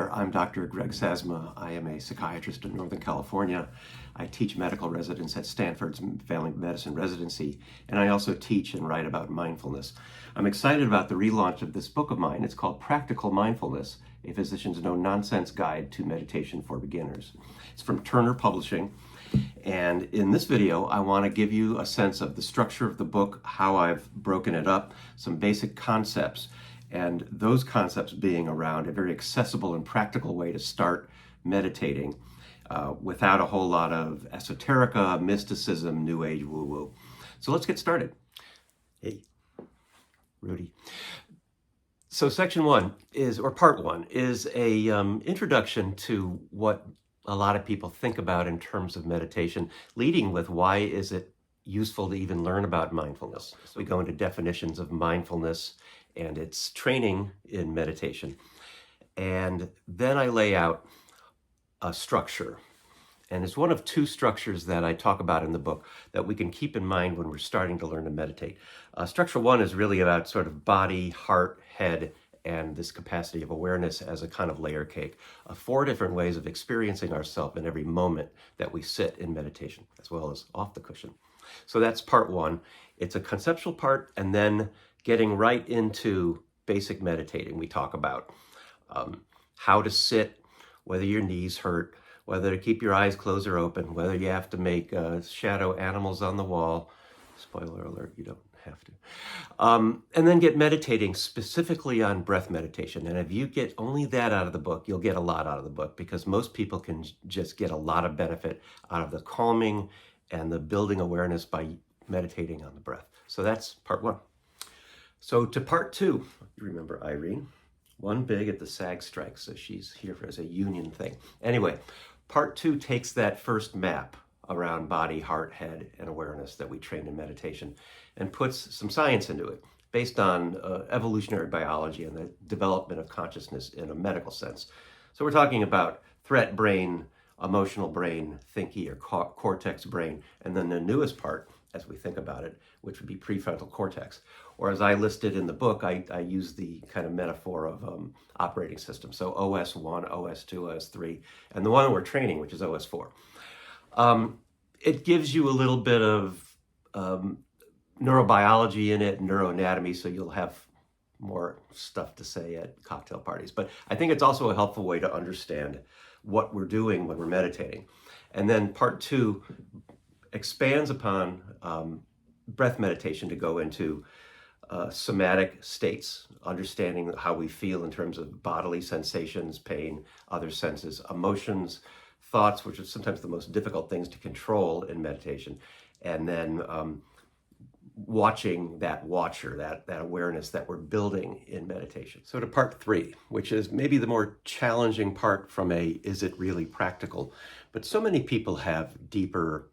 there, I'm Dr. Greg Sazima. I am a psychiatrist in Northern California. I teach medical residents at Stanford's Family Medicine Residency, and I also teach and write about mindfulness. I'm excited about the relaunch of this book of mine. It's called Practical Mindfulness, a physician's no-nonsense guide to meditation for beginners. It's from Turner Publishing, and in this video, I want to give you a sense of the structure of the book, how I've broken it up, some basic concepts, and those concepts being around a very accessible and practical way to start meditating without a whole lot of esoterica, mysticism, new age woo-woo. So let's get started. Hey, Rudy. So section one is, or part one, is a introduction to what a lot of people think about in terms of meditation, leading with why is it useful to even learn about mindfulness. So we go into definitions of mindfulness and its training in meditation. And then I lay out a structure. And it's one of two structures that I talk about in the book that we can keep in mind when we're starting to learn to meditate. Structure one is really about sort of body, heart, head, and this capacity of awareness as a kind of layer cake of 4 different ways of experiencing ourselves in every moment that we sit in meditation, as well as off the cushion. So that's part one. It's a conceptual part, and then getting right into basic meditating. We talk about how to sit, whether your knees hurt, whether to keep your eyes closed or open, whether you have to make shadow animals on the wall. Spoiler alert, you don't have to. And then get meditating specifically on breath meditation. And if you get only that out of the book, you'll get a lot out of the book, because most people can just get a lot of benefit out of the calming and the building awareness by meditating on the breath. So that's part one. So to part two, you remember Irene, one big at the SAG strike, so she's here as a union thing. Anyway, part two takes that first map around body, heart, head, and awareness that we trained in meditation and puts some science into it based on evolutionary biology and the development of consciousness in a medical sense. So we're talking about threat brain, emotional brain, thinky or cortex brain, and then the newest part, as we think about it, which would be prefrontal cortex. Or as I listed in the book, I use the kind of metaphor of operating system. So OS 1, OS 2, OS 3, and the one we're training, which is OS 4. It gives you a little bit of neurobiology in it, neuroanatomy, so you'll have more stuff to say at cocktail parties. But I think it's also a helpful way to understand what we're doing when we're meditating. And then part two expands upon breath meditation to go into somatic states, understanding how we feel in terms of bodily sensations, pain, other senses, emotions, thoughts, which are sometimes the most difficult things to control in meditation, and then watching that watcher, that awareness that we're building in meditation. So to part three, which is maybe the more challenging part from a, is it really practical? But so many people have deeper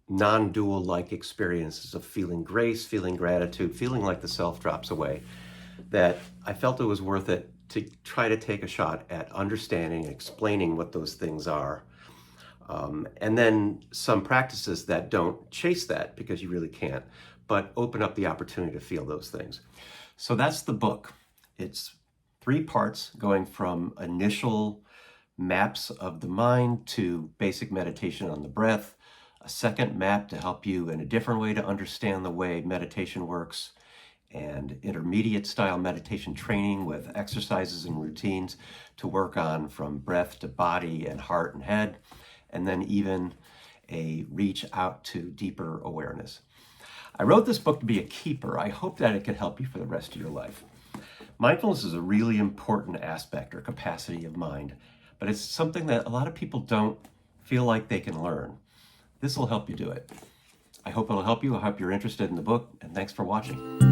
non-dual-like experiences of feeling grace, feeling gratitude, feeling like the self drops away, that I felt it was worth it to try to take a shot at understanding and explaining what those things are. And then some practices that don't chase that, because you really can't, but open up the opportunity to feel those things. So that's the book. It's 3 parts going from initial maps of the mind to basic meditation on the breath, a second map to help you in a different way to understand the way meditation works, and intermediate style meditation training with exercises and routines to work on from breath to body and heart and head, and then even a reach out to deeper awareness. I wrote this book to be a keeper. I hope that it can help you for the rest of your life. Mindfulness is a really important aspect or capacity of mind, but it's something that a lot of people don't feel like they can learn. This will help you do it. I hope it'll help you. I hope you're interested in the book, and thanks for watching.